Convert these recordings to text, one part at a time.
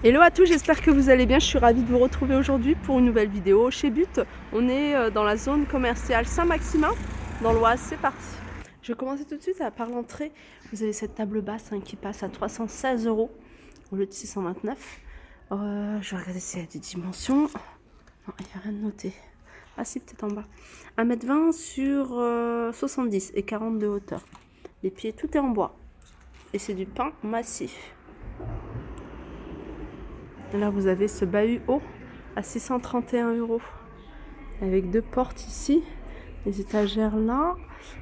Hello à tous, j'espère que vous allez bien. Je suis ravie de vous retrouver aujourd'hui pour une nouvelle vidéo chez But. On est dans la zone commerciale Saint-Maximin, dans l'Oise. C'est parti. Je vais commencer tout de suite par l'entrée. Vous avez cette table basse qui passe à 316 € au lieu de 629. Je vais regarder s'il y a des dimensions. Non, il n'y a rien de noté. Ah si, peut-être en bas. 1,20 m sur 70 et 40 de hauteur. Les pieds, tout est en bois. Et c'est du pain massif. Là, vous avez ce bahut haut à 631 €. Avec deux portes ici. Les étagères là.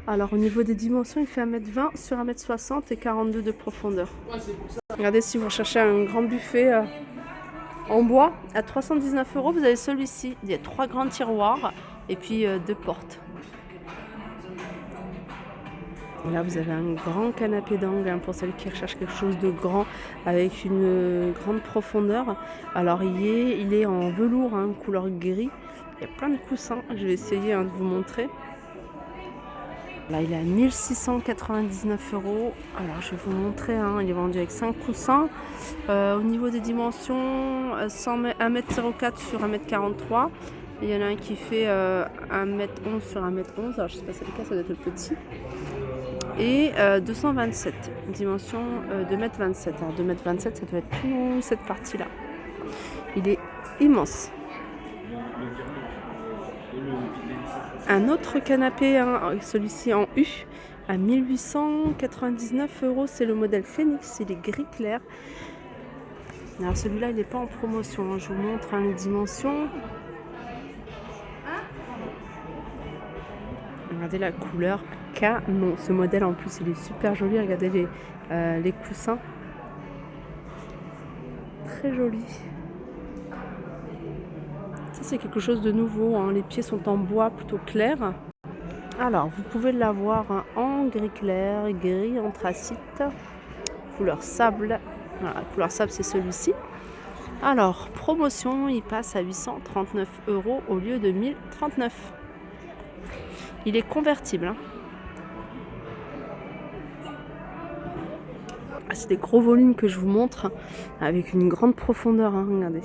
Alors, au niveau des dimensions, il fait 1,20 m sur 1,60 m et 42 de profondeur. Regardez, si vous recherchez un grand buffet en bois, à 319 €, vous avez celui-ci. Il y a 3 grands tiroirs et puis 2 portes. Et là, vous avez un grand canapé d'angle pour celles qui recherchent quelque chose de grand avec une grande profondeur. Alors, il est en velours, couleur gris. Il y a plein de coussins. Je vais essayer de vous montrer. Là, il est à 1699 €. Alors, je vais vous montrer. Il est vendu avec 5 coussins. Au niveau des dimensions, 1,04 m sur 1,43 m. Il y en a un qui fait 1,11 m sur 1,11 m. Alors, je ne sais pas si c'est le cas, ça doit être le petit. Et 227, dimension 2,27 m. Alors 2,27 m, ça doit être toute cette partie-là. Il est immense. Un autre canapé, celui-ci en U, à 1899 €. C'est le modèle Phoenix, il est gris clair. Alors celui-là, il n'est pas en promotion. Je vous montre les dimensions. Regardez la couleur canon. Ce modèle en plus il est super joli. Regardez les coussins. Très joli. Ça c'est quelque chose de nouveau. Les pieds sont en bois plutôt clair. Alors vous pouvez l'avoir en gris clair, gris anthracite, couleur sable. Voilà, couleur sable c'est celui-ci. Alors promotion, il passe à 839 € au lieu de 1039 €. Il est convertible. C'est des gros volumes que je vous montre avec une grande profondeur. Regardez.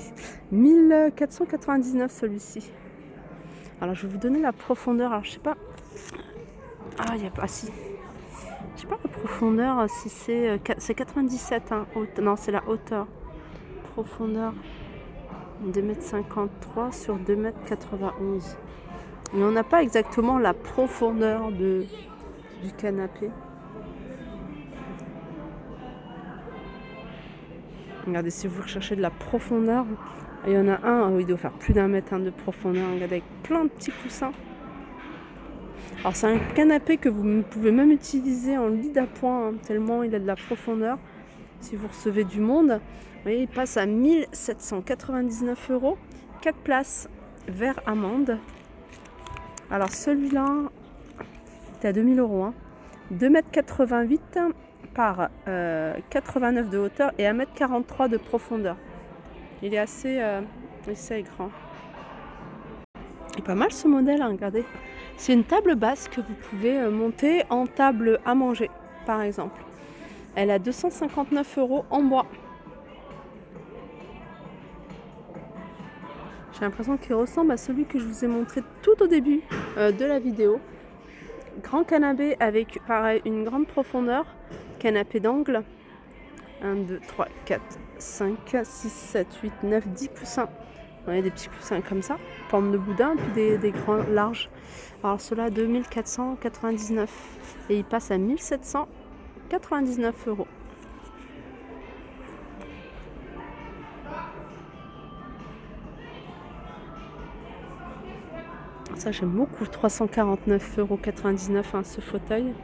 1499 celui-ci. Alors je vais vous donner la profondeur. Alors je sais pas. Ah, il n'y a pas. Si. Je sais pas la profondeur si c'est 97. Non, c'est la hauteur. Profondeur 2,53 m sur 2,91 m. Mais on n'a pas exactement la profondeur du canapé. Regardez, si vous recherchez de la profondeur, il y en a un où il doit faire plus d'1 mètre de profondeur. Regardez, avec plein de petits coussins. Alors c'est un canapé que vous pouvez même utiliser en lit d'appoint, tellement il a de la profondeur. Si vous recevez du monde, vous voyez, il passe à 1799 €. 4 places, vert amande. Alors celui-là, c'est à 2000 €. 2,88 m par 89 de hauteur et 1,43 m de profondeur. Il est assez grand. Il est pas mal ce modèle, regardez. C'est une table basse que vous pouvez monter en table à manger, par exemple. Elle a 259 € en bois. J'ai l'impression qu'il ressemble à celui que je vous ai montré tout au début de la vidéo. Grand canapé avec, pareil, une grande profondeur. Canapé d'angle. 1, 2, 3, 4, 5, 6, 7, 8, 9, 10 coussins. Vous voyez, des petits coussins comme ça, forme de boudin, puis des grands larges. Alors ceux-là, 2499 € et il passe à 1799 €. Ça j'aime beaucoup, 349,99 € ce fauteuil.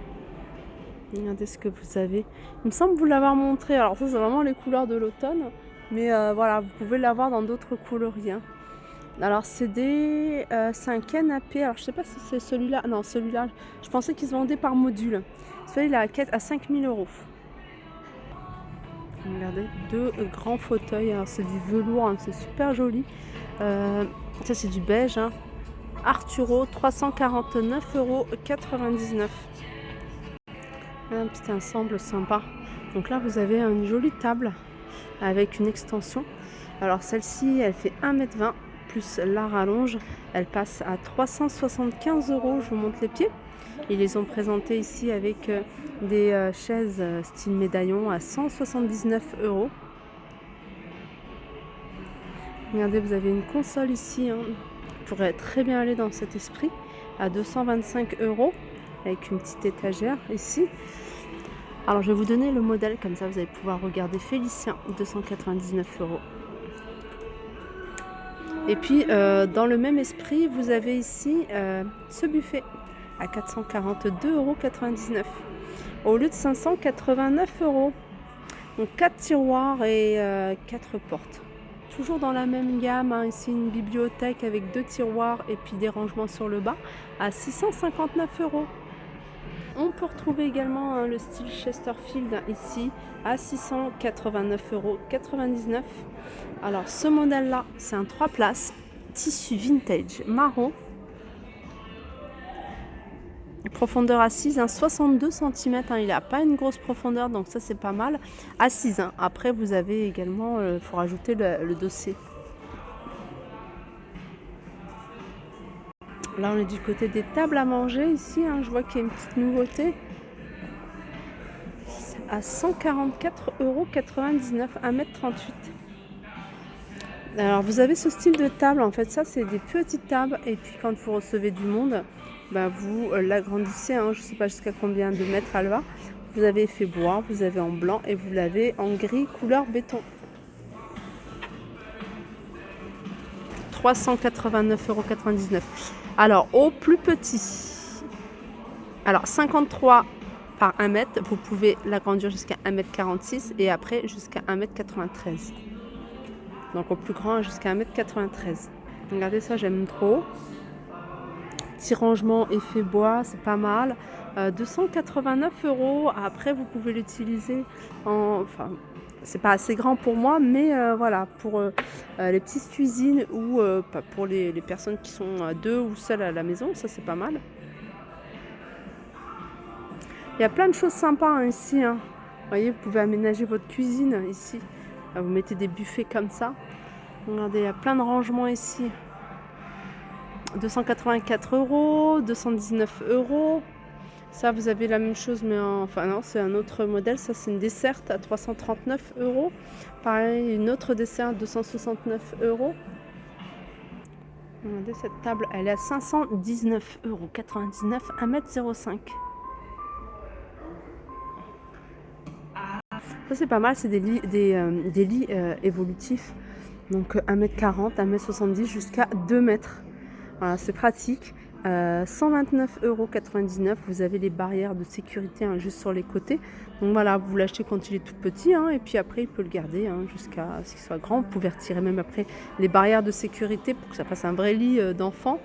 Regardez ce que vous avez. Il me semble vous l'avoir montré. Alors ça c'est vraiment les couleurs de l'automne. Mais voilà, vous pouvez l'avoir dans d'autres coloris. Alors c'est un canapé. Alors je sais pas si c'est celui-là. Non, celui-là, je pensais qu'ils se vendaient par module. Celui-là à 5000 €. Regardez, deux grands fauteuils. Alors c'est du velours, c'est super joli. Ça c'est du beige. Arturo, 349,99 €. Un petit ensemble sympa. Donc là vous avez une jolie table avec une extension. Alors celle-ci, elle fait 1,20 m plus la rallonge. Elle passe à 375 €. Je vous montre les pieds. Ils les ont présentés ici avec des chaises style médaillon à 179 €. Regardez, vous avez une console ici, hein, qui pourrait très bien aller dans cet esprit, à 225 € avec une petite étagère ici. Alors je vais vous donner le modèle, comme ça vous allez pouvoir regarder. Félicien, 299 €. Et puis dans le même esprit, vous avez ici ce buffet à 442,99 € au lieu de 589 €. Donc 4 tiroirs et 4 portes. Toujours dans la même gamme, hein, ici une bibliothèque avec 2 tiroirs et puis des rangements sur le bas à 659 €. On peut retrouver également le style Chesterfield ici à 689,99 €. Alors ce modèle là, c'est un 3 places, tissu vintage marron, profondeur assise, hein, 62 cm, hein, il n'a pas une grosse profondeur, donc ça c'est pas mal. Assise, hein. Après vous avez également, il faut rajouter le dossier. Là on est du côté des tables à manger ici, hein, je vois qu'il y a une petite nouveauté. À 144,99 €, 1,38 m. Alors vous avez ce style de table, en fait ça c'est des petites tables, et puis quand vous recevez du monde, bah, vous l'agrandissez, hein, je ne sais pas jusqu'à combien de mètres elle va. Vous avez fait bois, vous avez en blanc et vous l'avez en gris couleur béton. 389,99 €. Alors au plus petit, alors 53 par 1 m, vous pouvez l'agrandir jusqu'à 1,46 m et après jusqu'à 1,93 m. Donc au plus grand jusqu'à 1,93 m. Regardez ça, j'aime trop. Petit rangement effet bois, c'est pas mal. 289 €. Après vous pouvez l'utiliser en... Enfin, c'est pas assez grand pour moi, mais voilà, pour les petites cuisines ou pour les personnes qui sont deux ou seules à la maison, ça c'est pas mal. Il y a plein de choses sympas, hein, ici, hein. Vous voyez, vous pouvez aménager votre cuisine ici. Là, vous mettez des buffets comme ça. Regardez, il y a plein de rangements ici. 284 €, 219 €. Ça, vous avez la même chose, mais enfin non, c'est un autre modèle. Ça, c'est une desserte à 339 €. Pareil, une autre desserte, 269 €. Regardez, cette table, elle est à 519,99 €, 1,05 m. Ça, c'est pas mal, c'est des lits évolutifs. Donc 1,40 m, 1,70 m jusqu'à 2 mètres. Voilà, c'est pratique. 129,99 €. Vous avez les barrières de sécurité, hein, juste sur les côtés. Donc voilà, vous l'achetez quand il est tout petit, hein, et puis après il peut le garder, hein, jusqu'à ce qu'il soit grand. Vous pouvez retirer même après les barrières de sécurité pour que ça fasse un vrai lit d'enfant.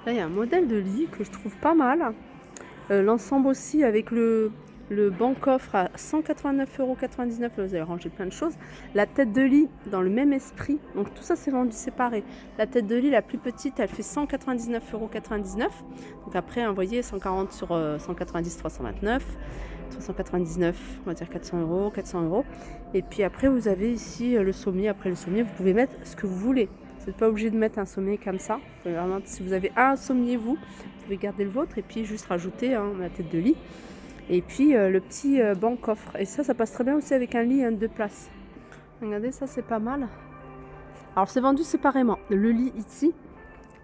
Là il y a un modèle de lit que je trouve pas mal. L'ensemble aussi avec le banc coffre à 189,99 €. Vous avez rangé plein de choses. La tête de lit dans le même esprit. Donc tout ça c'est vendu séparé. La tête de lit la plus petite, elle fait 199,99 €. Donc après, vous voyez, 140 sur 190, 329. 399, on va dire 400 €, 400 €. Et puis après, vous avez ici le sommier. Après le sommier, vous pouvez mettre ce que vous voulez. Vous n'êtes pas obligé de mettre un sommier comme ça. Vraiment, si vous avez un sommier, vous pouvez garder le vôtre et puis juste rajouter, hein, la tête de lit. Et puis le petit banc coffre. Et ça passe très bien aussi avec un lit, hein, de 2 places. Regardez, ça c'est pas mal. Alors c'est vendu séparément. Le lit ici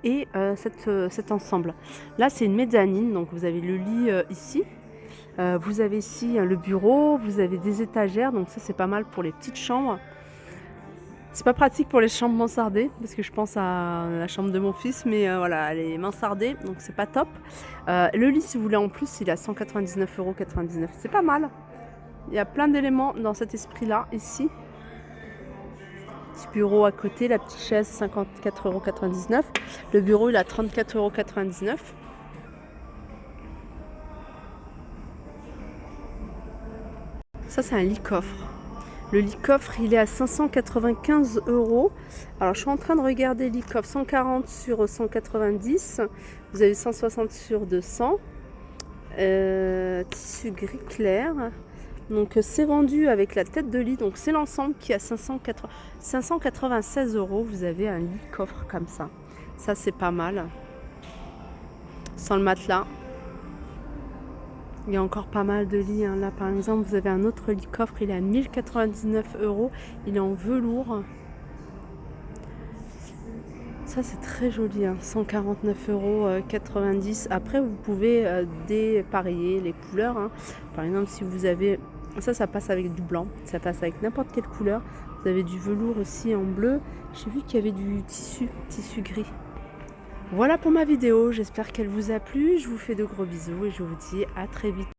et cet ensemble. Là c'est une mezzanine. Donc vous avez le lit ici. Vous avez ici le bureau. Vous avez des étagères. Donc ça c'est pas mal pour les petites chambres. C'est pas pratique pour les chambres mansardées parce que je pense à la chambre de mon fils, mais voilà, elle est mansardée, donc c'est pas top. Le lit, si vous voulez en plus, il est à 199,99 €. C'est pas mal. Il y a plein d'éléments dans cet esprit-là, ici. Petit bureau à côté, la petite chaise, 54,99 €. Le bureau, il est à 34,99 €. Ça, c'est un lit coffre. Le lit coffre, il est à 595 €. Alors, je suis en train de regarder lit coffre 140 sur 190. Vous avez 160 sur 200. Tissu gris clair. Donc c'est vendu avec la tête de lit, donc c'est l'ensemble qui est à 596 €. Vous avez un lit coffre comme ça. Ça c'est pas mal. Sans le matelas. Il y a encore pas mal de lits. Là par exemple, vous avez un autre lit coffre, il est à 1099 €. Il est en velours. Ça c'est très joli, 149,90 €. Après vous pouvez déparier les couleurs. Par exemple si vous avez... Ça passe avec du blanc, ça passe avec n'importe quelle couleur. Vous avez du velours aussi en bleu. J'ai vu qu'il y avait du tissu gris. Voilà pour ma vidéo, j'espère qu'elle vous a plu. Je vous fais de gros bisous et je vous dis à très vite.